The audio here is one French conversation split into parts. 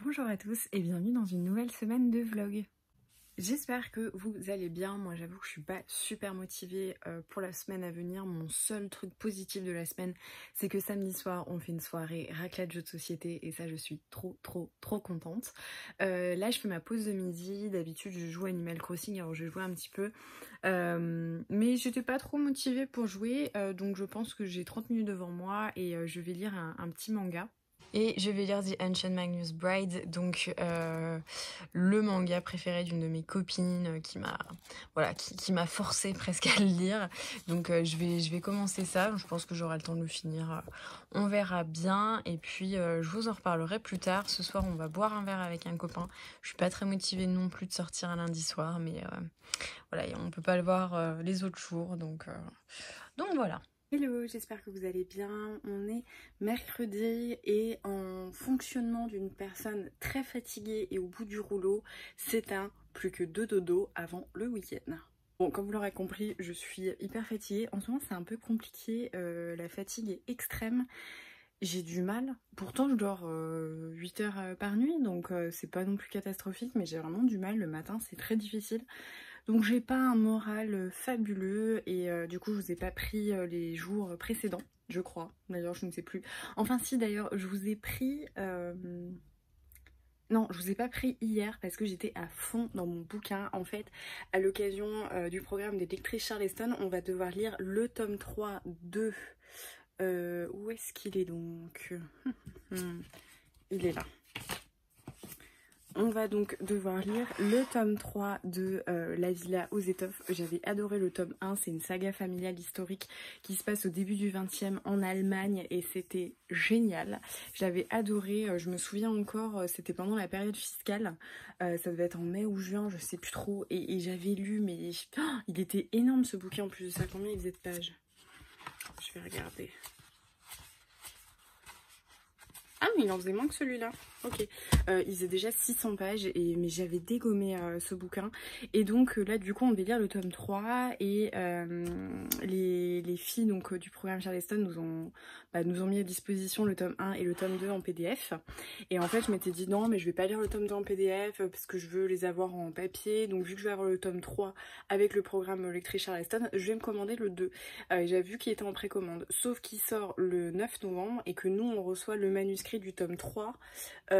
Bonjour à tous et bienvenue dans une nouvelle semaine de vlog. J'espère que vous allez bien. Moi j'avoue que je suis pas super motivée pour la semaine à venir. Mon seul truc positif de la semaine, c'est que samedi soir on fait une soirée raclette jeux de société et ça je suis trop contente. Là je fais ma pause de midi. D'habitude je joue Animal Crossing, alors je jouais un petit peu. Mais j'étais pas trop motivée pour jouer, donc je pense que j'ai 30 minutes devant moi et je vais lire un petit manga. Et je vais lire The Ancient Magnus Bride, donc le manga préféré d'une de mes copines qui m'a forcé presque à le lire. Donc je vais commencer ça, je pense que j'aurai le temps de le finir, on verra bien. Et puis je vous en reparlerai plus tard. Ce soir on va boire un verre avec un copain. Je suis pas très motivée non plus de sortir un lundi soir, mais voilà, on peut pas le voir les autres jours, donc voilà. Hello, j'espère que vous allez bien. On est mercredi et en fonctionnement d'une personne très fatiguée et au bout du rouleau, c'est plus que 2 dodos avant le week-end. Bon, comme vous l'aurez compris, je suis hyper fatiguée. En ce moment, c'est un peu compliqué. La fatigue est extrême. J'ai du mal. Pourtant, je dors 8 heures par nuit, donc c'est pas non plus catastrophique, mais j'ai vraiment du mal. Le matin, c'est très difficile. Donc j'ai pas un moral fabuleux et du coup je vous ai pas pris les jours précédents, je crois. D'ailleurs je ne sais plus. Enfin si, d'ailleurs je vous ai pris... Non, je vous ai pas pris hier parce que j'étais à fond dans mon bouquin. En fait, à l'occasion du programme des lectrices Charleston, on va devoir lire le tome 3 de... où est-ce qu'il est donc? Il est là. On va donc devoir lire le tome 3 de La Villa aux étoffes. J'avais adoré le tome 1, c'est une saga familiale historique qui se passe au début du 20e en Allemagne et c'était génial. J'avais adoré, je me souviens encore, c'était pendant la période fiscale, ça devait être en mai ou juin, je sais plus trop, et j'avais lu, mais il était énorme ce bouquin en plus de ça. Combien il faisait de pages? Je vais regarder. Ah mais il en faisait moins que celui-là. Ok. Il faisait déjà 600 pages, mais j'avais dégommé ce bouquin. Et donc là du coup on devait lire le tome 3 et les filles donc, du programme Charleston nous ont mis à disposition le tome 1 et le tome 2 en PDF. Et en fait je m'étais dit non mais je vais pas lire le tome 2 en PDF parce que je veux les avoir en papier. Donc vu que je vais avoir le tome 3 avec le programme Lectrice Charleston, je vais me commander le 2. J'avais vu qu'il était en précommande. Sauf qu'il sort le 9 novembre et que nous on reçoit le manuscrit du tome 3 on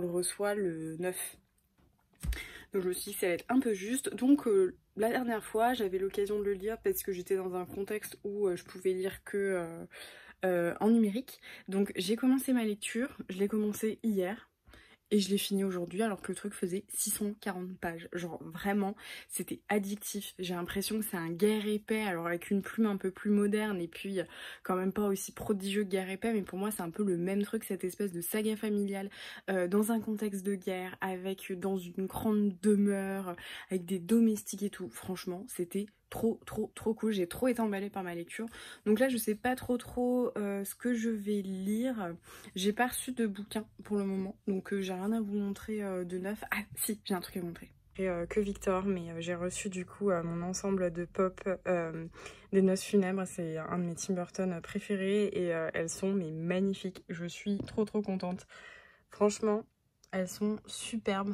le reçoit le 9. Donc je me suis dit que ça va être un peu juste. Donc la dernière fois j'avais l'occasion de le lire parce que j'étais dans un contexte où je pouvais lire que en numérique. Donc j'ai commencé ma lecture, je l'ai commencé hier. Et je l'ai fini aujourd'hui alors que le truc faisait 640 pages. Genre vraiment, c'était addictif. J'ai l'impression que c'est un guerre épais, alors avec une plume un peu plus moderne et puis quand même pas aussi prodigieux que guerre épais. Mais pour moi c'est un peu le même truc, cette espèce de saga familiale dans un contexte de guerre, avec dans une grande demeure, avec des domestiques et tout. Franchement, c'était trop cool, j'ai trop été emballée par ma lecture. Donc là je sais pas trop ce que je vais lire. J'ai pas reçu de bouquin pour le moment, donc j'ai rien à vous montrer de neuf. Ah si, j'ai un truc à vous montrer. Que Victor, mais j'ai reçu du coup mon ensemble de pop des Noces Funèbres. C'est un de mes Tim Burton préférés et elles sont mais magnifiques. Je suis trop contente. Franchement, elles sont superbes.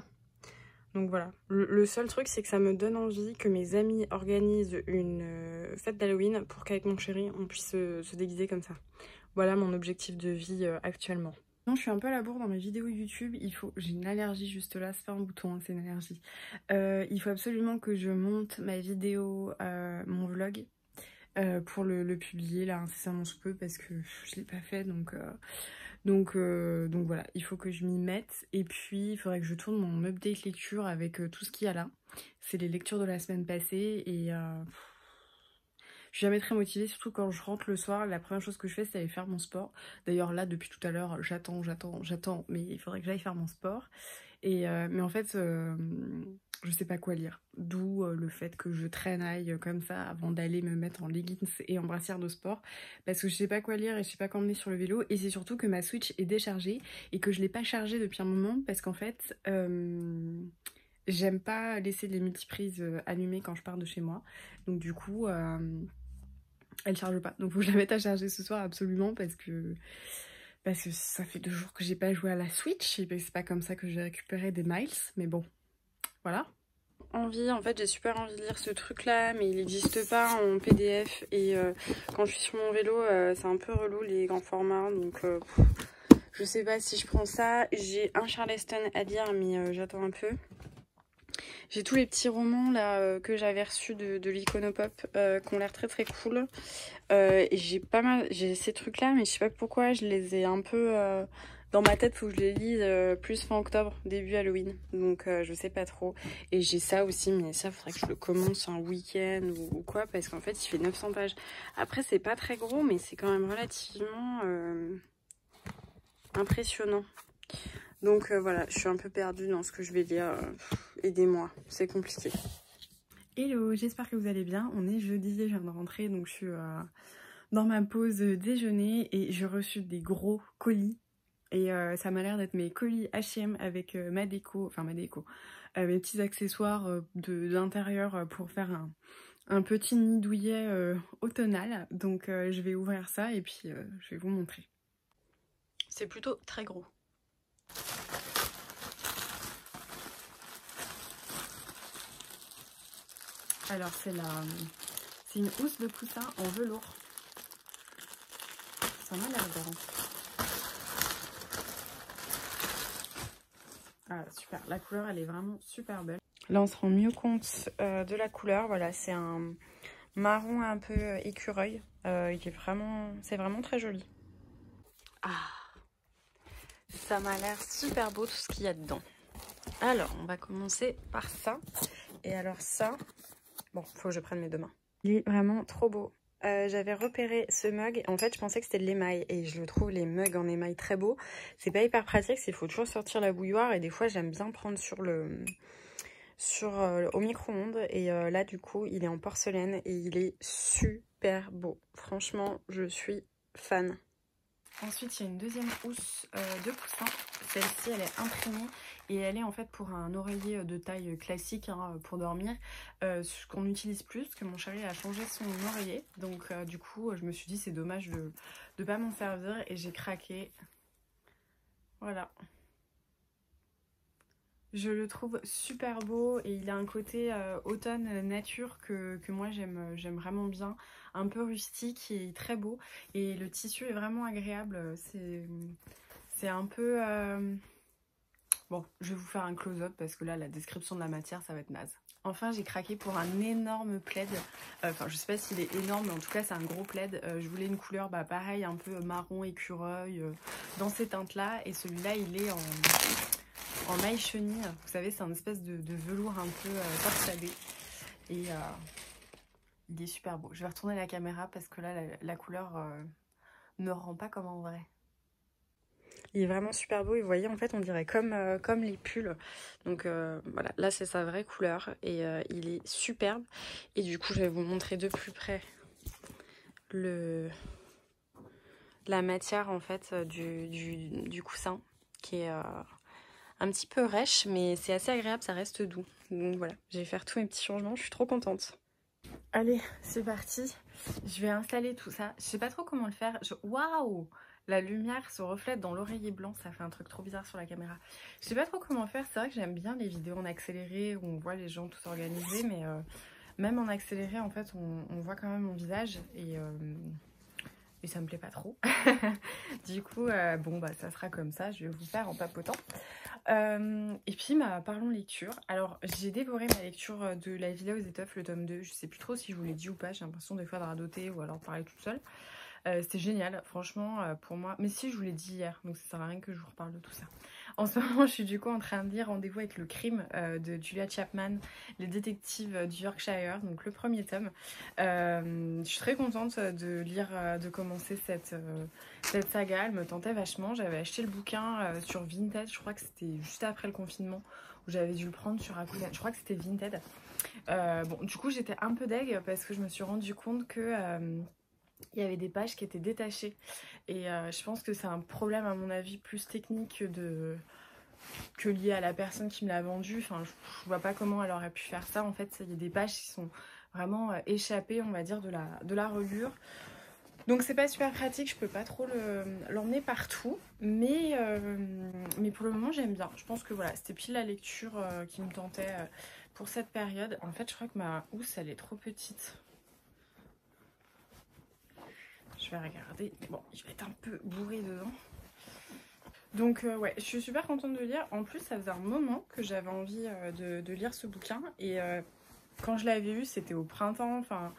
Donc voilà, le seul truc c'est que ça me donne envie que mes amis organisent une fête d'Halloween pour qu'avec mon chéri on puisse se déguiser comme ça. Voilà mon objectif de vie actuellement. Non, je suis un peu à la bourre dans mes vidéos YouTube, j'ai une allergie juste là, c'est pas un bouton, hein, c'est une allergie. Il faut absolument que je monte ma vidéo, mon vlog, pour le publier là incessamment sous peu parce que je l'ai pas fait donc voilà, il faut que je m'y mette. Et puis il faudrait que je tourne mon update lecture avec tout ce qu'il y a là. C'est les lectures de la semaine passée et je suis jamais très motivée, surtout quand je rentre le soir. La première chose que je fais c'est aller faire mon sport. D'ailleurs là depuis tout à l'heure j'attends, mais il faudrait que j'aille faire mon sport. Et mais en fait je sais pas quoi lire, d'où le fait que je traînaille comme ça avant d'aller me mettre en leggings et en brassière de sport, parce que je sais pas quoi lire et je sais pas quoi emmener sur le vélo. Et c'est surtout que ma Switch est déchargée et que je l'ai pas chargée depuis un moment parce qu'en fait j'aime pas laisser les multiprises allumées quand je pars de chez moi, donc du coup elle charge pas, donc faut que je la mette à charger ce soir absolument parce que Parce que ça fait 2 jours que j'ai pas joué à la Switch et ben, c'est pas comme ça que j'ai récupéré des miles, mais bon, voilà. En fait j'ai super envie de lire ce truc là, mais il n'existe pas en PDF et quand je suis sur mon vélo c'est un peu relou les grands formats, donc je sais pas si je prends ça. J'ai un Charleston à lire mais j'attends un peu. J'ai tous les petits romans là que j'avais reçus de l'Iconopop qui ont l'air très très cool. Et j'ai ces trucs là, mais je sais pas pourquoi je les ai un peu dans ma tête, faut que je les lise plus fin octobre, début Halloween. Donc je sais pas trop. Et j'ai ça aussi, mais ça faudrait que je le commence un week-end ou quoi, parce qu'en fait il fait 900 pages. Après c'est pas très gros, mais c'est quand même relativement impressionnant. Donc voilà, je suis un peu perdue dans ce que je vais lire. Aidez-moi, c'est compliqué. Hello, j'espère que vous allez bien. On est jeudi, je viens de rentrer, donc je suis dans ma pause déjeuner et j'ai reçu des gros colis. Et ça m'a l'air d'être mes colis H&M avec ma déco, mes petits accessoires d'intérieur pour faire un petit nid douillet automnal. Donc je vais ouvrir ça et puis je vais vous montrer. C'est plutôt très gros. Alors c'est une housse de coussin en velours. Ça m'a l'air bien. Ah super, la couleur elle est vraiment super belle. Là on se rend mieux compte de la couleur. Voilà, c'est un marron un peu écureuil. C'est vraiment très joli. Ah, ça m'a l'air super beau tout ce qu'il y a dedans. Alors on va commencer par ça. Et alors ça, bon, faut que je prenne mes 2 mains. Il est vraiment trop beau. J'avais repéré ce mug. En fait, je pensais que c'était de l'émail. Et je le trouve, les mugs en émail, très beau. C'est pas hyper pratique, il faut toujours sortir la bouilloire. Et des fois, j'aime bien prendre au micro-ondes. Et là, du coup, il est en porcelaine. Et il est super beau. Franchement, je suis fan. Ensuite, il y a une deuxième housse de coussin. Celle-ci, elle est imprimée et elle est en fait pour un oreiller de taille classique hein, pour dormir. Ce qu'on n'utilise plus, parce que mon chéri a changé son oreiller. Donc du coup, je me suis dit c'est dommage de ne pas m'en servir et j'ai craqué. Voilà. Je le trouve super beau et il a un côté automne nature que moi j'aime vraiment bien. Un peu rustique et très beau. Et le tissu est vraiment agréable. C'est un peu... Bon, je vais vous faire un close-up parce que là, la description de la matière, ça va être naze. Enfin, j'ai craqué pour un énorme plaid. Enfin, je sais pas s'il est énorme, mais en tout cas, c'est un gros plaid. Je voulais une couleur, bah, pareil, un peu marron écureuil, dans ces teintes-là. Et celui-là, il est en maille chenille. Vous savez, c'est un espèce de velours un peu torsadé. Et il est super beau. Je vais retourner la caméra parce que là, la couleur ne rend pas comme en vrai. Il est vraiment super beau et vous voyez en fait on dirait comme les pulls. Donc voilà, là c'est sa vraie couleur et il est superbe. Et du coup je vais vous montrer de plus près la matière en fait du coussin qui est un petit peu rêche mais c'est assez agréable, ça reste doux. Donc voilà, je vais faire tous mes petits changements, je suis trop contente. Allez, c'est parti. Je vais installer tout ça. Je sais pas trop comment le faire. Waouh! La lumière se reflète dans l'oreiller blanc, ça fait un truc trop bizarre sur la caméra. Je sais pas trop comment faire, c'est vrai que j'aime bien les vidéos en accéléré où on voit les gens tous organisés, mais même en accéléré en fait on voit quand même mon visage et ça me plaît pas trop. Du coup, bon bah ça sera comme ça, je vais vous faire en papotant. Et puis parlons lecture. Alors j'ai dévoré ma lecture de La Villa aux étoffes, le tome 2. Je sais plus trop si je vous l'ai dit ou pas, j'ai l'impression des fois de radoter ou alors de parler toute seule. C'était génial, franchement, pour moi. Mais si, je vous l'ai dit hier, donc ça sert à rien que je vous reparle de tout ça. En ce moment, je suis du coup en train de lire Rendez-vous avec le crime de Julia Chapman, les détectives du Yorkshire, donc le premier tome. Je suis très contente de lire, de commencer cette saga, elle me tentait vachement. J'avais acheté le bouquin sur Vinted, je crois que c'était juste après le confinement, où j'avais dû le prendre sur Rakuten, je crois que c'était Vinted. Bon, du coup, j'étais un peu deg parce que je me suis rendu compte que... il y avait des pages qui étaient détachées et je pense que c'est un problème à mon avis plus technique que lié à la personne qui me l'a vendu. Enfin, je vois pas comment elle aurait pu faire ça. En fait, il y a des pages qui sont vraiment échappées, on va dire, de la reliure. Donc c'est pas super pratique, je peux pas trop l'emmener partout, mais pour le moment j'aime bien. Je pense que voilà, c'était pile la lecture qui me tentait pour cette période. En fait je crois que ma housse elle est trop petite. Je vais regarder, bon je vais être un peu bourrée dedans. Donc ouais, je suis super contente de lire. En plus ça faisait un moment que j'avais envie de lire ce bouquin et quand je l'avais lu c'était au printemps, enfin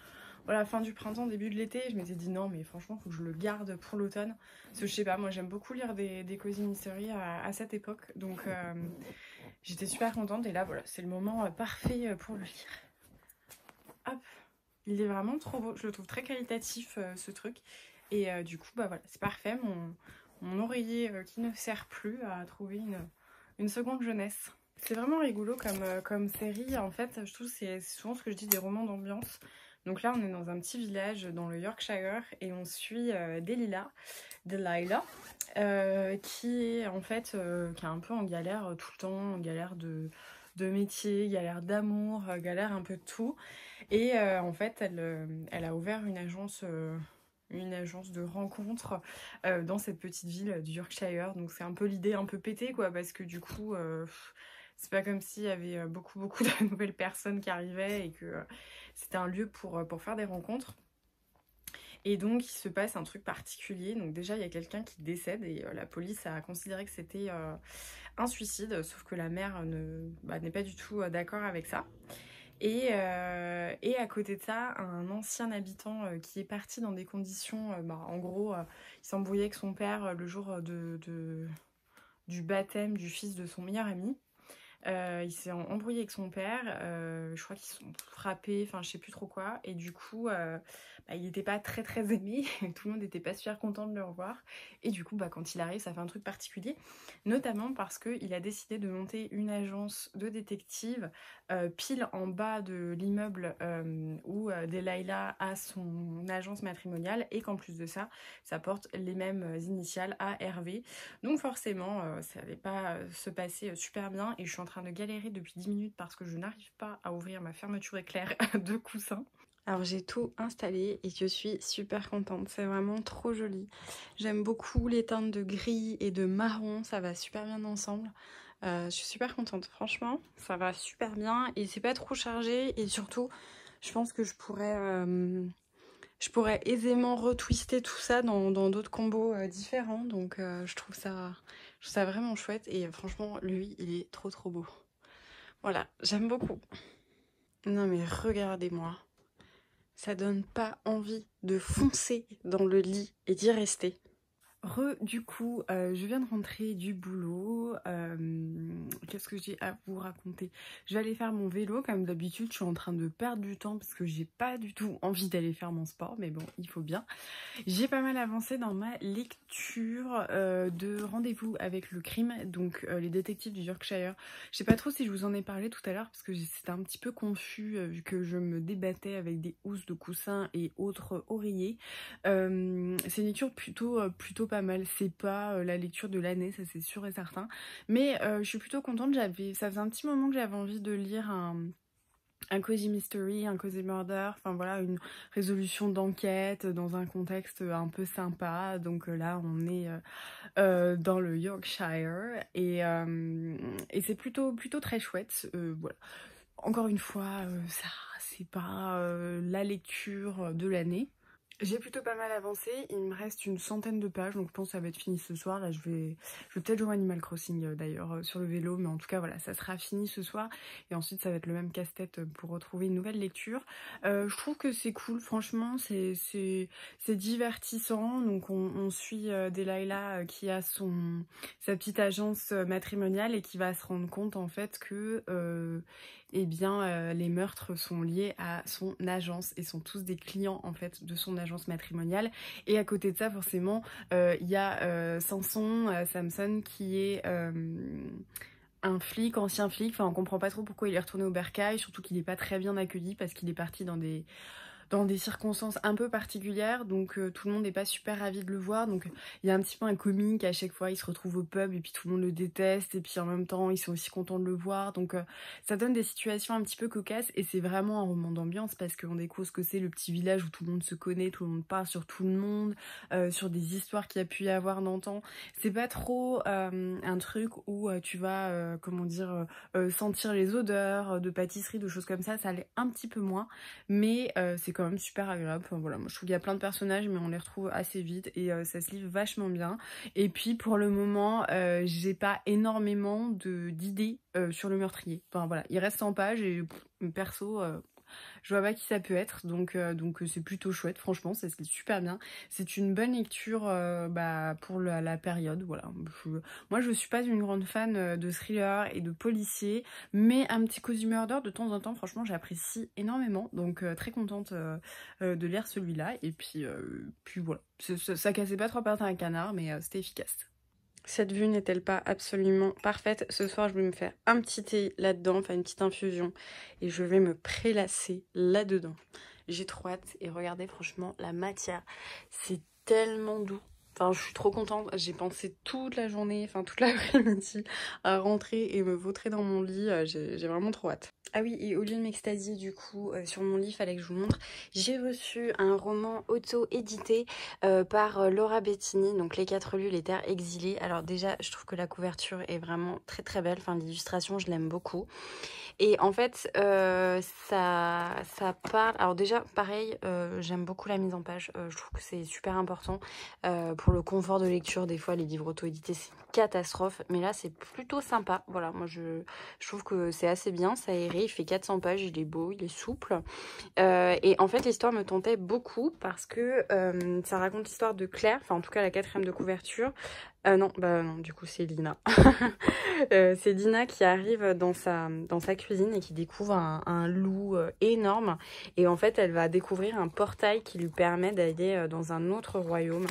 voilà, fin du printemps, début de l'été. Je m'étais dit non mais franchement faut que je le garde pour l'automne. Parce que je sais pas, moi j'aime beaucoup lire des cozy mystery à cette époque. Donc j'étais super contente et là voilà, c'est le moment parfait pour le lire. Hop, il est vraiment trop beau, je le trouve très qualitatif ce truc. Et du coup bah voilà, c'est parfait, mon oreiller qui ne sert plus à trouver une seconde jeunesse. C'est vraiment rigolo comme série, en fait, je trouve que c'est souvent ce que je dis des romans d'ambiance. Donc là on est dans un petit village dans le Yorkshire et on suit Delilah, qui est en fait qui est un peu en galère tout le temps, en galère de métier, galère d'amour, galère un peu de tout. Et en fait elle a ouvert une agence de rencontres dans cette petite ville du Yorkshire. Donc c'est un peu l'idée un peu pétée quoi, parce que du coup c'est pas comme s'il y avait beaucoup de nouvelles personnes qui arrivaient et que c'était un lieu pour faire des rencontres. Et donc il se passe un truc particulier. Donc déjà il y a quelqu'un qui décède et la police a considéré que c'était un suicide, sauf que la mère n'est pas du tout d'accord avec ça. Et à côté de ça, un ancien habitant qui est parti dans des conditions, en gros, il s'embrouillait avec son père le jour du baptême du fils de son meilleur ami. Il s'est embrouillé avec son père, je crois qu'ils se sont frappés, enfin je sais plus trop quoi, et du coup il n'était pas très aimé, tout le monde n'était pas super content de le revoir, et du coup quand il arrive ça fait un truc particulier, notamment parce qu'il a décidé de monter une agence de détectives pile en bas de l'immeuble où Delilah a son agence matrimoniale, et qu'en plus de ça, ça porte les mêmes initiales ARV, donc forcément ça n'allait pas se passer super bien, et je suis en train de galérer depuis 10 minutes parce que je n'arrive pas à ouvrir ma fermeture éclair de coussin. Alors j'ai tout installé et je suis super contente, c'est vraiment trop joli. J'aime beaucoup les teintes de gris et de marron, ça va super bien ensemble. Je suis super contente, franchement, ça va super bien et c'est pas trop chargé, et surtout je pense que je pourrais aisément retwister tout ça dans d'autres combos différents, donc je trouve ça vraiment chouette, et franchement lui il est trop beau. Voilà, j'aime beaucoup. Non mais regardez-moi, ça donne pas envie de foncer dans le lit et d'y rester. Du coup, je viens de rentrer du boulot. Qu'est-ce que j'ai à vous raconter? Je vais aller faire mon vélo, comme d'habitude. Je suis en train de perdre du temps parce que j'ai pas du tout envie d'aller faire mon sport, mais bon, il faut bien. J'ai pas mal avancé dans ma lecture de Rendez-vous avec le crime, donc les détectives du Yorkshire. Je sais pas trop si je vous en ai parlé tout à l'heure parce que c'était un petit peu confus vu que je me débattais avec des housses de coussins et autres oreillers. C'est une lecture plutôt pas mal. C'est pas la lecture de l'année, ça c'est sûr et certain, mais je suis plutôt contente. Ça faisait un petit moment que j'avais envie de lire un cozy mystery, un cozy murder, enfin voilà, une résolution d'enquête dans un contexte un peu sympa. Donc là on est dans le Yorkshire et c'est plutôt très chouette. Voilà. Encore une fois, ça c'est pas la lecture de l'année. J'ai plutôt pas mal avancé, il me reste une centaine de pages, donc je pense que ça va être fini ce soir. Là je vais peut-être jouer Animal Crossing d'ailleurs sur le vélo, mais en tout cas voilà, ça sera fini ce soir, et ensuite ça va être le même casse-tête pour retrouver une nouvelle lecture. Je trouve que c'est cool, franchement, c'est divertissant. Donc on suit Delilah qui a sa petite agence matrimoniale et qui va se rendre compte en fait que eh bien les meurtres sont liés à son agence et sont tous des clients en fait de son agence matrimoniale. Et à côté de ça forcément il y a Samson qui est un flic, ancien flic, enfin on comprend pas trop pourquoi il est retourné au bercail, surtout qu'il est pas très bien accueilli parce qu'il est parti dans des dans des circonstances un peu particulières, donc tout le monde n'est pas super ravi de le voir, donc il y a un petit peu un comique, à chaque fois il se retrouve au pub et puis tout le monde le déteste, et puis en même temps ils sont aussi contents de le voir, donc ça donne des situations un petit peu cocasses, et c'est vraiment un roman d'ambiance parce qu'on découvre ce que c'est le petit village où tout le monde se connaît, tout le monde parle sur tout le monde, sur des histoires qu'il y a pu y avoir d'antan. C'est pas trop un truc où tu vas, comment dire, sentir les odeurs de pâtisserie, de choses comme ça l'est un petit peu moins, mais c'est quand même super agréable. Enfin, voilà, moi je trouve qu'il y a plein de personnages, mais on les retrouve assez vite, et ça se livre vachement bien. Et puis pour le moment, j'ai pas énormément d'idées sur le meurtrier. Enfin voilà, il reste 100 pages, et perso... je vois pas qui ça peut être, donc c'est plutôt chouette, franchement, ça se lit super bien. C'est une bonne lecture pour la période, voilà. Moi, je suis pas une grande fan de thriller et de policiers, mais un petit cozy murder de temps en temps, franchement, j'apprécie énormément, donc très contente de lire celui-là, et puis voilà. Ça cassait pas trop pattes à un canard, mais c'était efficace. Cette vue n'est-elle pas absolument parfaite? Ce soir, je vais me faire un petit thé là-dedans, enfin une petite infusion, et je vais me prélasser là-dedans. J'ai trop hâte, et regardez, franchement, la matière, c'est tellement doux. Enfin, je suis trop contente. J'ai pensé toute la journée, enfin toute l'après-midi, à rentrer et me vautrer dans mon lit. J'ai vraiment trop hâte. Ah oui, et au lieu de m'extasier du coup sur mon lit, il fallait que je vous montre. J'ai reçu un roman auto-édité par Laura Bettini, donc Les 4 lieux, les terres exilées. Alors déjà, je trouve que la couverture est vraiment très très belle. Enfin, l'illustration, je l'aime beaucoup. Et en fait, ça parle... Alors déjà, pareil, j'aime beaucoup la mise en page. Je trouve que c'est super important pour le confort de lecture. Des fois, les livres auto-édités, c'est une catastrophe. Mais là, c'est plutôt sympa. Voilà, moi, je trouve que c'est assez bien. Ça aéré, il fait 400 pages, il est beau, il est souple. Et en fait, l'histoire me tentait beaucoup parce que ça raconte l'histoire de Claire. Enfin, en tout cas, la 4e de couverture. Non, du coup, c'est Lina. C'est Lina qui arrive dans sa cuisine et qui découvre un loup énorme. Et en fait, elle va découvrir un portail qui lui permet d'aller dans un autre royaume.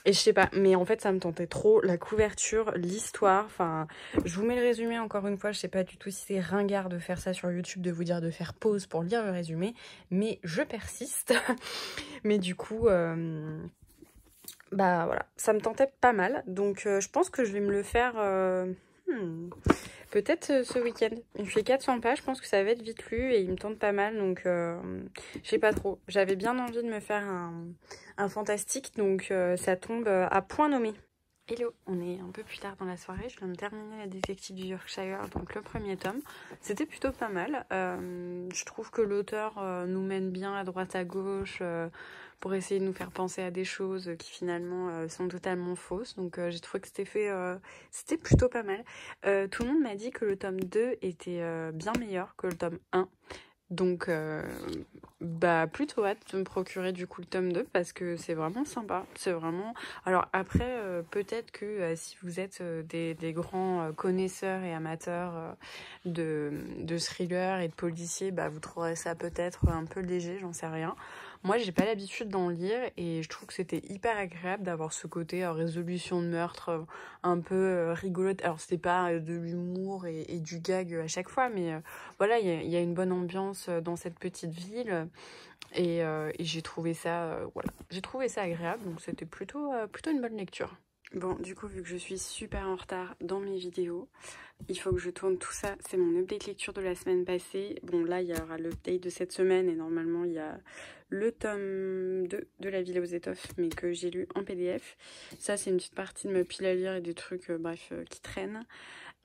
Et je sais pas, mais en fait, ça me tentait trop. La couverture, l'histoire, enfin... Je vous mets le résumé encore une fois. Je sais pas du tout si c'est ringard de faire ça sur YouTube, de vous dire de faire pause pour lire le résumé. Mais je persiste. Mais du coup... voilà, ça me tentait pas mal, donc je pense que je vais me le faire peut-être ce week-end. Il fait 400 pages, je pense que ça va être vite lu et il me tente pas mal, donc je sais pas trop. J'avais bien envie de me faire un fantastique, donc ça tombe à point nommé. Hello, on est un peu plus tard dans la soirée, je viens de terminer La détective du Yorkshire, donc le 1er tome. C'était plutôt pas mal, je trouve que l'auteur nous mène bien à droite à gauche pour essayer de nous faire penser à des choses qui finalement sont totalement fausses, donc j'ai trouvé que c'était plutôt pas mal. Tout le monde m'a dit que le tome 2 était bien meilleur que le tome 1. Donc, plutôt hâte de me procurer du coup le tome 2 parce que c'est vraiment sympa. C'est vraiment... Alors après, peut-être que si vous êtes des grands connaisseurs et amateurs de thrillers et de policiers, vous trouverez ça peut-être un peu léger, j'en sais rien. Moi, j'ai pas l'habitude d'en lire et je trouve que c'était hyper agréable d'avoir ce côté résolution de meurtre un peu rigolote. Alors, c'était pas de l'humour et du gag à chaque fois, mais voilà, il y a une bonne ambiance dans cette petite ville et j'ai trouvé ça, j'ai trouvé ça agréable, donc c'était plutôt une bonne lecture. Bon, du coup, vu que je suis super en retard dans mes vidéos, il faut que je tourne tout ça. C'est mon update lecture de la semaine passée. Bon, là, il y aura l'update de cette semaine et normalement, il y a le tome 2 de La Villa aux étoffes, mais que j'ai lu en PDF. Ça, c'est une petite partie de ma pile à lire et des trucs, qui traînent.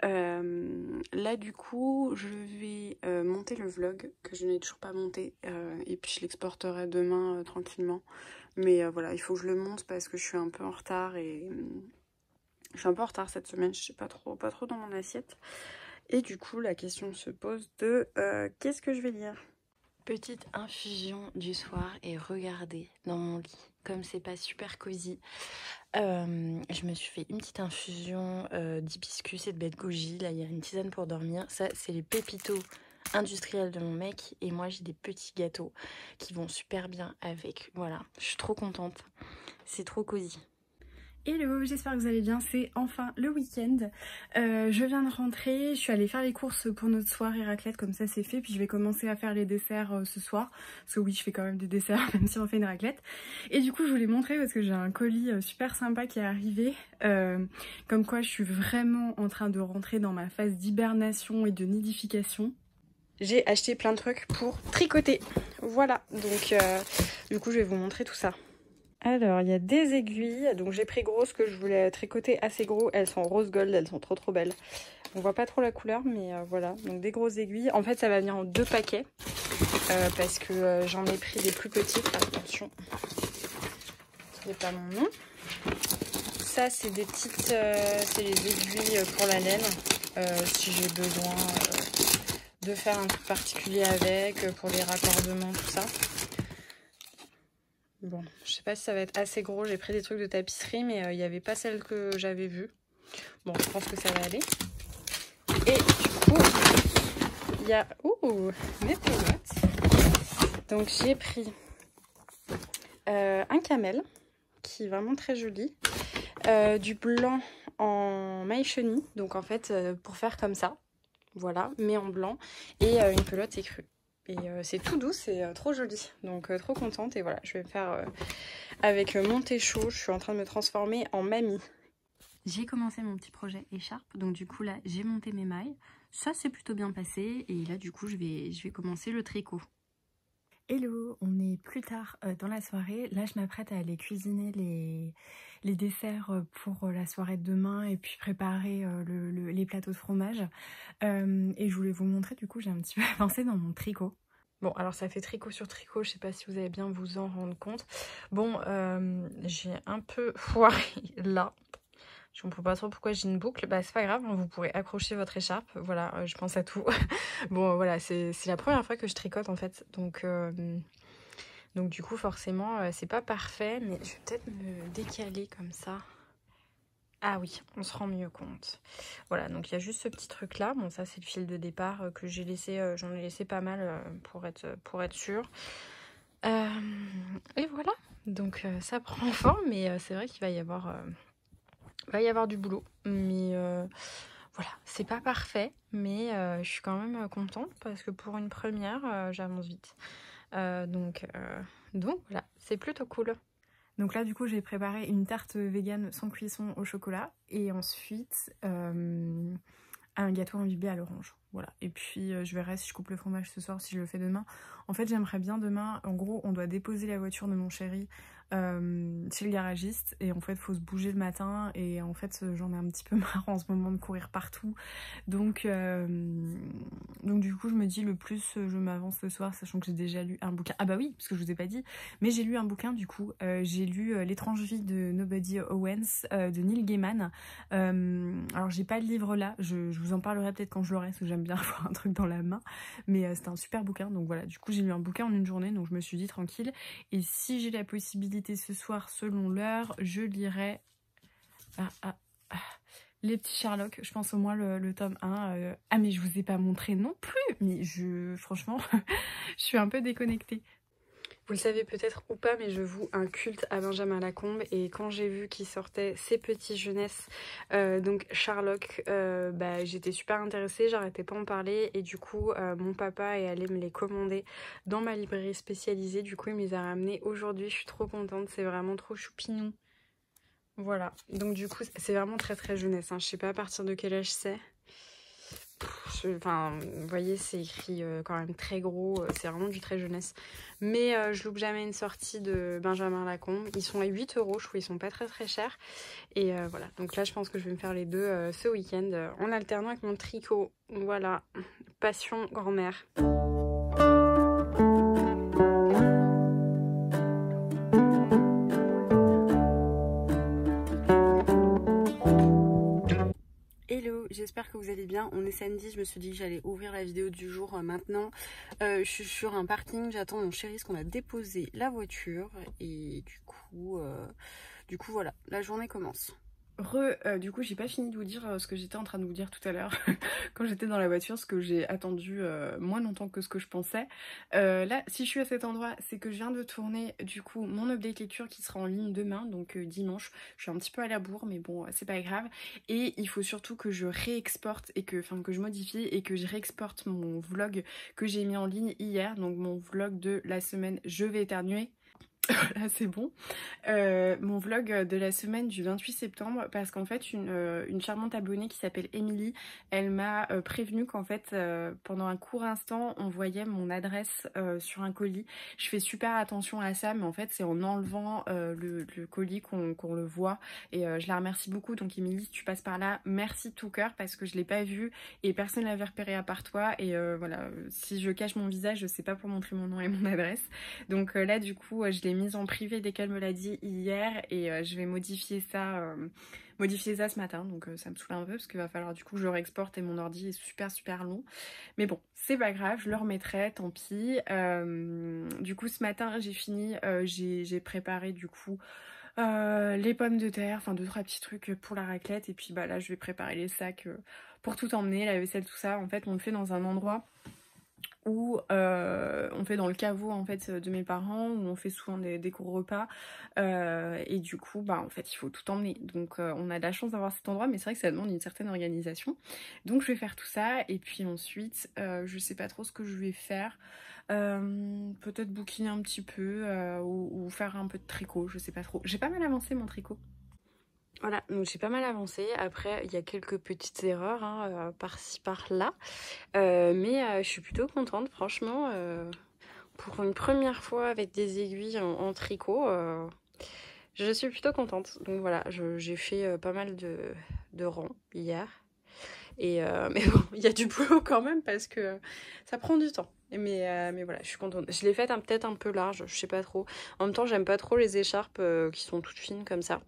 Là, du coup, je vais monter le vlog que je n'ai toujours pas monté et puis je l'exporterai demain tranquillement. Mais voilà, il faut que je le monte parce que je suis un peu en retard et je suis un peu en retard cette semaine, je sais pas trop dans mon assiette. Et du coup, la question se pose de qu'est-ce que je vais lire? Petite infusion du soir et regardez dans mon lit, comme c'est pas super cosy. Je me suis fait une petite infusion d'hibiscus et de baie de goji. Là, il y a une tisane pour dormir. Ça, c'est les pépitos industriels de mon mec. Et moi, j'ai des petits gâteaux qui vont super bien avec. Voilà, je suis trop contente. C'est trop cosy. Hello, j'espère que vous allez bien, c'est enfin le week-end. Je viens de rentrer, je suis allée faire les courses pour notre soirée raclette, comme ça c'est fait, puis je vais commencer à faire les desserts ce soir, parce que oui je fais quand même des desserts même si on fait une raclette. Et du coup je voulais montrer parce que j'ai un colis super sympa qui est arrivé, comme quoi je suis vraiment en train de rentrer dans ma phase d'hibernation et de nidification. J'ai acheté plein de trucs pour tricoter, voilà, donc du coup je vais vous montrer tout ça. Alors, il y a des aiguilles, donc j'ai pris grosses que je voulais tricoter assez gros. Elles sont rose gold, elles sont trop belles. On voit pas trop la couleur, mais voilà. Donc des grosses aiguilles. En fait, ça va venir en 2 paquets, parce que j'en ai pris des plus petites. Attention, ce n'est pas mon nom. Ça, c'est des petites, c'est les aiguilles pour la laine. Si j'ai besoin de faire un truc particulier avec, pour les raccordements, tout ça. Bon, je sais pas si ça va être assez gros, j'ai pris des trucs de tapisserie, mais il n'y avait pas celle que j'avais vue. Bon, je pense que ça va aller. Et du coup, il y a... Ouh, mes pelotes. Donc j'ai pris un camel, qui est vraiment très joli. Du blanc en maille chenille, donc en fait, pour faire comme ça. Voilà, mais en blanc. Et une pelote écrue. Et c'est tout doux, c'est trop joli, donc trop contente. Et voilà, je vais faire avec mon thé chaud, je suis en train de me transformer en mamie. J'ai commencé mon petit projet écharpe, donc du coup là j'ai monté mes mailles, ça s'est plutôt bien passé et là du coup je vais commencer le tricot. Hello, on est plus tard dans la soirée, là je m'apprête à aller cuisiner les desserts pour la soirée de demain et puis préparer les plateaux de fromage. Et je voulais vous montrer, du coup j'ai un petit peu avancé dans mon tricot. Bon, alors ça fait tricot sur tricot, je sais pas si vous allez bien vous en rendre compte. Bon, j'ai un peu foiré là. Je comprends pas trop pourquoi j'ai une boucle. Bah c'est pas grave, vous pourrez accrocher votre écharpe. Voilà, je pense à tout. Bon voilà, c'est la première fois que je tricote en fait. Donc du coup forcément c'est pas parfait. Mais je vais peut-être me décaler comme ça. Ah oui, on se rend mieux compte. Voilà, donc il y a juste ce petit truc là. Bon ça c'est le fil de départ que j'ai laissé. J'en ai laissé pas mal pour être sûre. Et voilà, donc ça prend forme. Mais c'est vrai qu'il va y avoir du boulot, mais voilà, c'est pas parfait, mais je suis quand même contente parce que pour une première, j'avance vite. Donc voilà, c'est plutôt cool. Donc là, du coup, j'ai préparé une tarte végane sans cuisson au chocolat et ensuite un gâteau imbibé à l'orange. Voilà, et puis je verrai si je coupe le fromage ce soir, si je le fais demain. En fait, j'aimerais bien demain, en gros, on doit déposer la voiture de mon chéri chez le garagiste et en fait faut se bouger le matin et en fait j'en ai un petit peu marre en ce moment de courir partout, donc du coup je me dis le plus je m'avance ce soir, sachant que j'ai déjà lu un bouquin. Ah bah oui, parce que je vous ai pas dit, mais j'ai lu un bouquin du coup, j'ai lu L'étrange vie de Nobody Owens de Neil Gaiman. Alors j'ai pas le livre là, je vous en parlerai peut-être quand je l'aurai, parce que j'aime bien avoir un truc dans la main, mais c'était un super bouquin. Donc voilà, du coup j'ai lu un bouquin en une journée, donc je me suis dit tranquille, et si j'ai la possibilité ce soir selon l'heure, je lirai les petits Sherlock, je pense au moins le tome 1. Ah mais je vous ai pas montré non plus, mais franchement je suis un peu déconnectée. Vous le savez peut-être ou pas, mais je voue un culte à Benjamin Lacombe, et quand j'ai vu qu'il sortait Ses petits jeunesses, donc Sherlock, j'étais super intéressée, j'arrêtais pas d'en parler, et du coup mon papa est allé me les commander dans ma librairie spécialisée, du coup il me les a ramenés aujourd'hui, je suis trop contente, c'est vraiment trop choupinou. Voilà, donc du coup c'est vraiment très jeunesse, hein. Je sais pas à partir de quel âge c'est. Enfin, vous voyez, c'est écrit quand même très gros, c'est vraiment du très jeunesse. Mais je loupe jamais une sortie de Benjamin Lacombe. Ils sont à 8 €, je trouve, ils sont pas très chers. Et voilà, donc là je pense que je vais me faire les deux ce week-end en alternant avec mon tricot. Voilà, passion grand-mère. Hello, j'espère que vous allez bien. On est samedi, je me suis dit que j'allais ouvrir la vidéo du jour maintenant. Je suis sur un parking, j'attends mon chéri parce qu'on a déposé la voiture et du coup voilà, la journée commence. Du coup j'ai pas fini de vous dire ce que j'étais en train de vous dire tout à l'heure quand j'étais dans la voiture, ce que j'ai attendu moins longtemps que ce que je pensais. Là si je suis à cet endroit c'est que je viens de tourner du coup mon update lecture qui sera en ligne demain, donc dimanche. Je suis un petit peu à la bourre mais bon c'est pas grave, et il faut surtout que je réexporte et que je modifie et que je réexporte mon vlog que j'ai mis en ligne hier, donc mon vlog de la semaine je vais éternuer. Là c'est bon. Mon vlog de la semaine du 28 septembre, parce qu'en fait une charmante abonnée qui s'appelle Émilie, elle m'a prévenu qu'en fait pendant un court instant on voyait mon adresse sur un colis. Je fais super attention à ça, mais en fait c'est en enlevant le colis qu'on le voit, et je la remercie beaucoup. Donc Émilie, si tu passes par là, merci de tout cœur, parce que je l'ai pas vu et personne l'avait repéré à part toi, et voilà, si je cache mon visage c'est pas pour montrer mon nom et mon adresse. Donc là du coup je l'ai mise en privé dès qu'elle me l'a dit hier, et je vais modifier ça ce matin. Donc ça me saoule un peu parce qu'il va falloir du coup que je réexporte et mon ordi est super long, mais bon c'est pas grave, je le remettrai, tant pis. Du coup ce matin j'ai fini, j'ai préparé du coup les pommes de terre, enfin 2-3 petits trucs pour la raclette, et puis bah là je vais préparer les sacs pour tout emmener, la vaisselle, tout ça. En fait on le fait dans un endroit où on fait dans le caveau en fait de mes parents, où on fait souvent des gros repas, et du coup bah en fait il faut tout emmener, donc on a de la chance d'avoir cet endroit, mais c'est vrai que ça demande une certaine organisation. Donc je vais faire tout ça, et puis ensuite je sais pas trop ce que je vais faire, peut-être bouquiner un petit peu, ou faire un peu de tricot, je sais pas trop. J'ai pas mal avancé mon tricot. Voilà, donc j'ai pas mal avancé. Après, il y a quelques petites erreurs hein, par-ci par-là. Mais je suis plutôt contente, franchement. Pour une première fois avec des aiguilles en tricot, je suis plutôt contente. Donc voilà, j'ai fait pas mal de rangs hier. Mais bon, il y a du boulot quand même parce que ça prend du temps. Mais voilà, je suis contente. Je l'ai faite peut-être un peu large, je sais pas trop. En même temps, j'aime pas trop les écharpes qui sont toutes fines comme ça.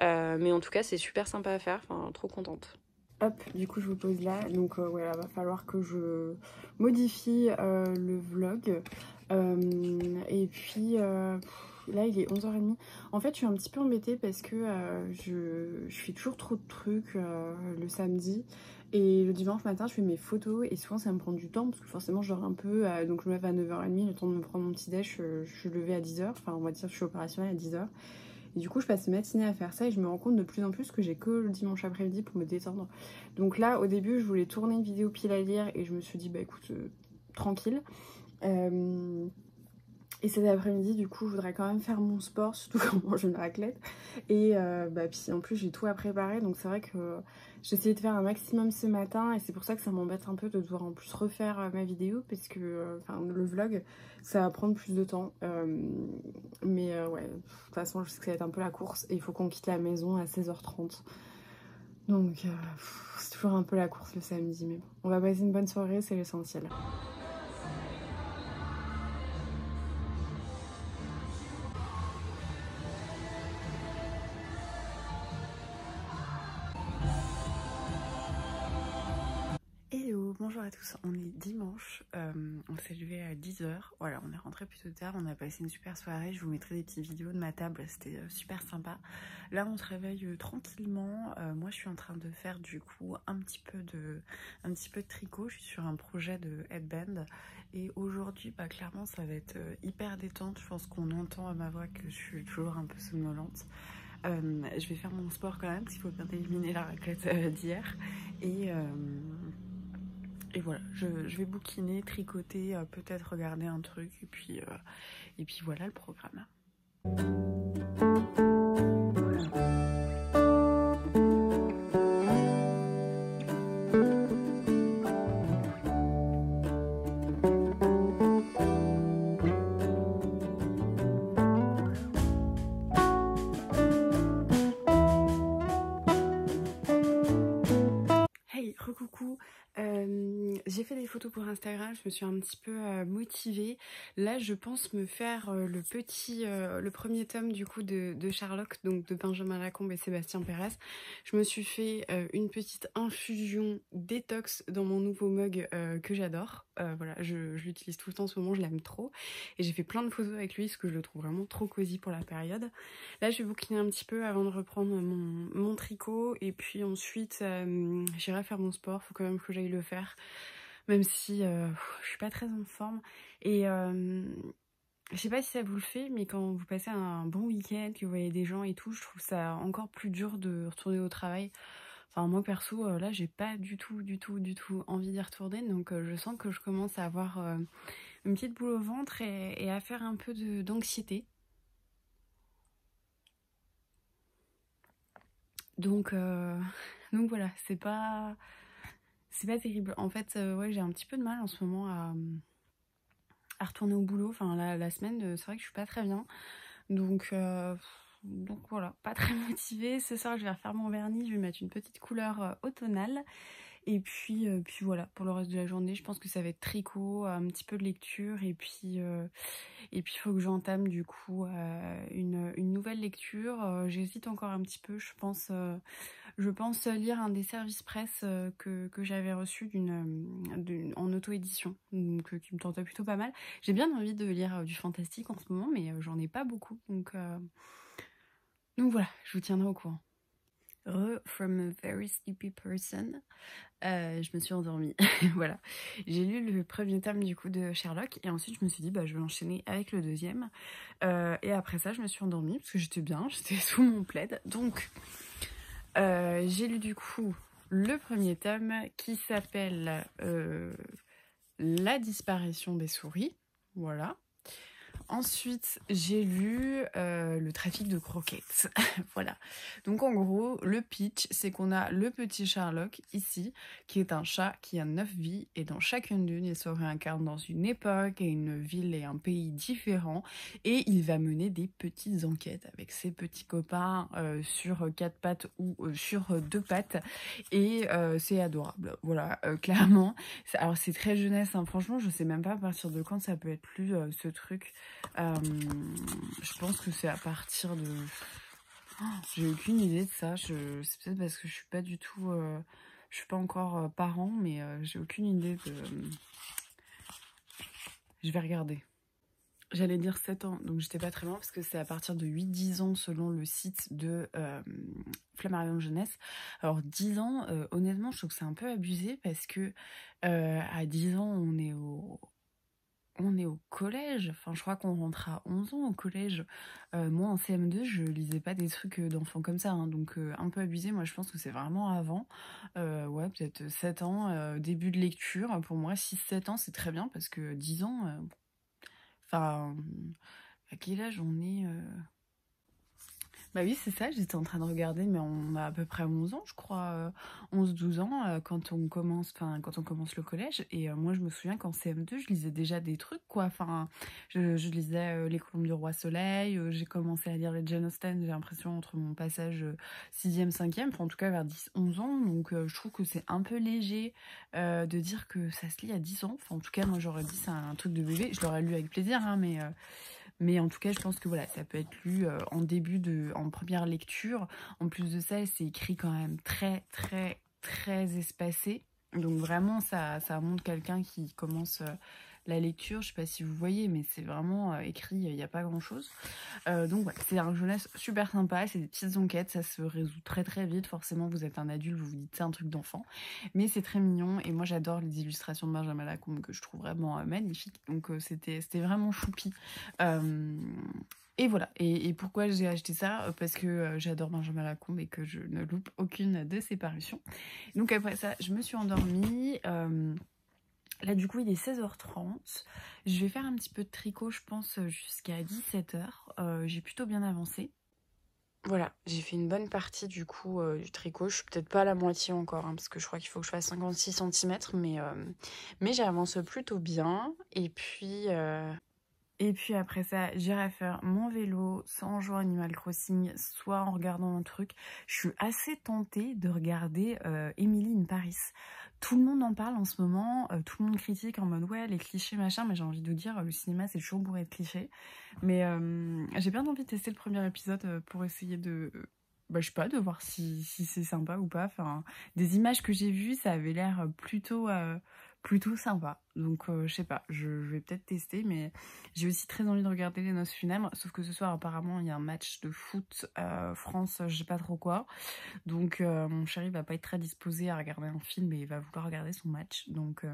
Mais en tout cas, c'est super sympa à faire. Enfin, trop contente. Hop, du coup, je vous pose là. Donc, ouais, il va falloir que je modifie le vlog. Et puis... là il est 11h30. En fait je suis un petit peu embêtée parce que je fais toujours trop de trucs le samedi, et le dimanche matin je fais mes photos et souvent ça me prend du temps parce que forcément je dors un peu, donc je me lève à 9h30, le temps de me prendre mon petit déj, je suis levée à 10h, enfin on va dire que je suis opérationnelle à 10h, et du coup je passe une matinée à faire ça, et je me rends compte de plus en plus que j'ai que le dimanche après-midi pour me détendre. Donc là au début je voulais tourner une vidéo pile à lire, et je me suis dit bah écoute tranquille. Et cet après-midi, du coup, je voudrais quand même faire mon sport, surtout quand je mange une raclette. Et puis en plus, j'ai tout à préparer. Donc c'est vrai que j'ai essayé de faire un maximum ce matin. Et c'est pour ça que ça m'embête un peu de devoir en plus refaire ma vidéo. Parce que le vlog, ça va prendre plus de temps. Ouais, de toute façon, je sais que ça va être un peu la course. Et il faut qu'on quitte la maison à 16h30. Donc c'est toujours un peu la course le samedi. Mais bon, on va passer une bonne soirée, c'est l'essentiel. Bonjour à tous, on est dimanche, on s'est levé à 10h, voilà, on est rentré plutôt tard, on a passé une super soirée, je vous mettrai des petites vidéos de ma table, c'était super sympa. Là on se réveille tranquillement, moi je suis en train de faire du coup un petit peu de tricot, je suis sur un projet de headband, et aujourd'hui bah clairement ça va être hyper détente, je pense qu'on entend à ma voix que je suis toujours un peu somnolente. Je vais faire mon sport quand même parce qu'il faut bien éliminer la raclette d'hier, et voilà, je vais bouquiner, tricoter, peut-être regarder un truc, et puis voilà le programme. recoucou. J'ai fait des photos pour Instagram, je me suis un petit peu motivée. Là, je pense me faire le premier tome du coup de Sherlock, donc de Benjamin Lacombe et Sébastien Pérez. Je me suis fait une petite infusion détox dans mon nouveau mug que j'adore. Voilà, je l'utilise tout le temps en ce moment, je l'aime trop. Et j'ai fait plein de photos avec lui, parce que je le trouve vraiment trop cosy pour la période. Là, je vais bouquiner un petit peu avant de reprendre mon tricot. Et puis ensuite, j'irai faire mon sport. Faut quand même que j'aille le faire. Même si je suis pas très en forme. Et je sais pas si ça vous le fait, mais quand vous passez un bon week-end, que vous voyez des gens et tout, je trouve ça encore plus dur de retourner au travail. Enfin, moi perso, là, j'ai pas du tout envie d'y retourner. Donc, je sens que je commence à avoir une petite boule au ventre et à faire un peu d'anxiété. Donc voilà, c'est pas terrible. En fait, ouais, j'ai un petit peu de mal en ce moment à retourner au boulot. Enfin, la semaine, c'est vrai que je suis pas très bien. Donc voilà, pas très motivée. Ce soir, je vais refaire mon vernis. Je vais mettre une petite couleur automnale. Et puis voilà, pour le reste de la journée, je pense que ça va être tricot, un petit peu de lecture. Et puis il faut que j'entame du coup une nouvelle lecture. J'hésite encore un petit peu, je pense lire un des services presse que j'avais reçu en auto-édition, donc qui me tentait plutôt pas mal. J'ai bien envie de lire du fantastique en ce moment, mais j'en ai pas beaucoup, donc voilà, je vous tiendrai au courant. From a very sleepy person. Je me suis endormie. Voilà. J'ai lu le premier tome du coup de Sherlock et ensuite je me suis dit je vais enchaîner avec le deuxième. Et après ça je me suis endormie parce que j'étais bien, j'étais sous mon plaid. Donc j'ai lu du coup le premier tome qui s'appelle La disparition des souris. Voilà. Ensuite, j'ai lu Le trafic de croquettes. Voilà. Donc en gros, le pitch, c'est qu'on a le petit Sherlock ici, qui est un chat qui a 9 vies, et dans chacune d'une, il se réincarne dans une époque et une ville et un pays différents, et il va mener des petites enquêtes avec ses petits copains sur 4 pattes ou sur 2 pattes, et c'est adorable. Voilà, clairement. Alors c'est très jeunesse, hein. Franchement, je sais même pas à partir de quand ça peut être plus ce truc. Je pense que c'est à partir de... j'ai aucune idée de ça. C'est peut-être parce que je suis pas du tout... je suis pas encore parent, mais j'ai aucune idée de... Je vais regarder. J'allais dire 7 ans, donc j'étais pas très loin parce que c'est à partir de 8-10 ans selon le site de Flammarion Jeunesse. Alors 10 ans, honnêtement, je trouve que c'est un peu abusé parce que à 10 ans, on est au collège. Enfin, je crois qu'on rentre à 11 ans au collège. Moi, en CM2, je lisais pas des trucs d'enfants comme ça, hein, donc un peu abusé. Moi, je pense que c'est vraiment avant. Ouais, peut-être 7 ans, début de lecture. Pour moi, 6-7 ans, c'est très bien parce que 10 ans... Enfin, à quel âge on est Bah oui, c'est ça, j'étais en train de regarder, mais on a à peu près 11 ans, je crois, 11-12 ans, quand on commence le collège. Et moi, je me souviens qu'en CM2, je lisais déjà des trucs, quoi. Enfin, je lisais Les Colombes du Roi Soleil, j'ai commencé à lire les Jane Austen, j'ai l'impression, entre mon passage 6e, 5e, enfin, en tout cas vers 10-11 ans. Donc, je trouve que c'est un peu léger de dire que ça se lit à 10 ans. Enfin, en tout cas, moi, j'aurais dit c'est un truc de bébé. Je l'aurais lu avec plaisir, hein, mais en tout cas, je pense que voilà, ça peut être lu en première lecture. En plus de ça, c'est écrit quand même très, très, très espacé. Donc vraiment, ça montre quelqu'un qui commence la lecture. Je sais pas si vous voyez, mais c'est vraiment écrit, il n'y a pas grand-chose. Donc ouais, c'est un jeunesse super sympa, c'est des petites enquêtes, ça se résout très très vite. Forcément, vous êtes un adulte, vous vous dites c'est un truc d'enfant. Mais c'est très mignon, et moi j'adore les illustrations de Benjamin Lacombe que je trouve vraiment magnifiques. Donc c'était vraiment choupi. Et voilà, et pourquoi j'ai acheté ça? Parce que j'adore Benjamin Lacombe et que je ne loupe aucune de ses parutions. Donc après ça, je me suis endormie. Là, du coup, il est 16h30. Je vais faire un petit peu de tricot, je pense, jusqu'à 17h. J'ai plutôt bien avancé. Voilà, j'ai fait une bonne partie du coup du tricot. Je suis peut-être pas à la moitié encore, hein, parce que je crois qu'il faut que je fasse 56 cm, mais j'avance plutôt bien. Et puis Et puis après ça, j'irai faire mon vélo, soit en jouant Animal Crossing, soit en regardant un truc. Je suis assez tentée de regarder Emily in Paris. Tout le monde en parle en ce moment, tout le monde critique en mode ouais les clichés machin, mais j'ai envie de vous dire le cinéma c'est toujours bourré de clichés. Mais j'ai bien envie de tester le premier épisode pour essayer de, bah, je sais pas, de voir si c'est sympa ou pas. Enfin, des images que j'ai vues, ça avait l'air plutôt sympa. Donc je sais pas, je vais peut-être tester, mais j'ai aussi très envie de regarder Les Noces funèbres, sauf que ce soir apparemment il y a un match de foot France, je sais pas trop quoi. Donc mon chéri va pas être très disposé à regarder un film et il va vouloir regarder son match. Donc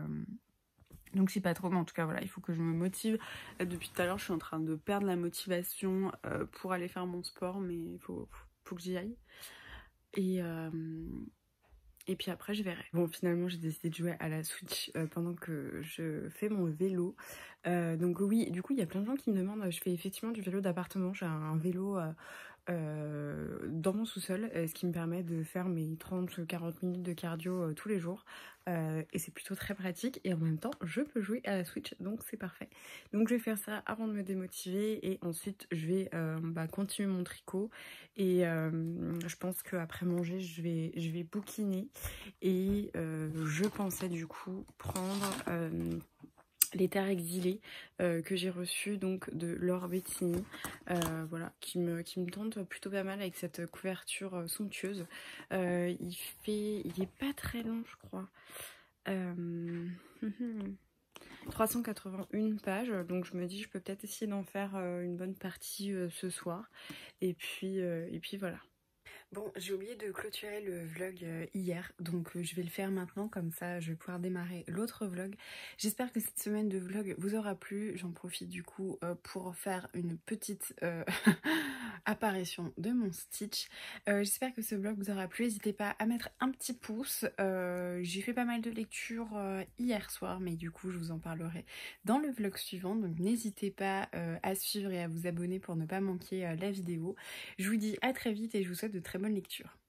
je sais pas trop, mais en tout cas voilà, il faut que je me motive. Depuis tout à l'heure, je suis en train de perdre la motivation pour aller faire mon sport, mais il faut que j'y aille. Et puis après, je verrai. Bon, finalement, j'ai décidé de jouer à la Switch pendant que je fais mon vélo. Donc oui, du coup, il y a plein de gens qui me demandent, je fais effectivement du vélo d'appartement. J'ai un vélo dans mon sous-sol, ce qui me permet de faire mes 30-40 minutes de cardio tous les jours. Et c'est plutôt très pratique. Et en même temps, je peux jouer à la Switch, donc c'est parfait. Donc je vais faire ça avant de me démotiver. Et ensuite, je vais continuer mon tricot. Et je pense qu'après manger, je vais bouquiner. Et je pensais du coup prendre les terres exilées que j'ai reçues donc de Laure Bettini, voilà, qui me tente plutôt pas mal avec cette couverture somptueuse. Il est pas très long, je crois. 381 pages, donc je me dis je peux peut-être essayer d'en faire une bonne partie ce soir. Et puis voilà. Bon, j'ai oublié de clôturer le vlog hier, donc je vais le faire maintenant, comme ça je vais pouvoir démarrer l'autre vlog. J'espère que cette semaine de vlog vous aura plu. J'en profite du coup pour faire une petite apparition de mon Stitch. J'espère que ce vlog vous aura plu. N'hésitez pas à mettre un petit pouce. J'ai fait pas mal de lectures hier soir, mais du coup je vous en parlerai dans le vlog suivant. Donc n'hésitez pas à suivre et à vous abonner pour ne pas manquer la vidéo. Je vous dis à très vite et je vous souhaite de très bonnes lectures.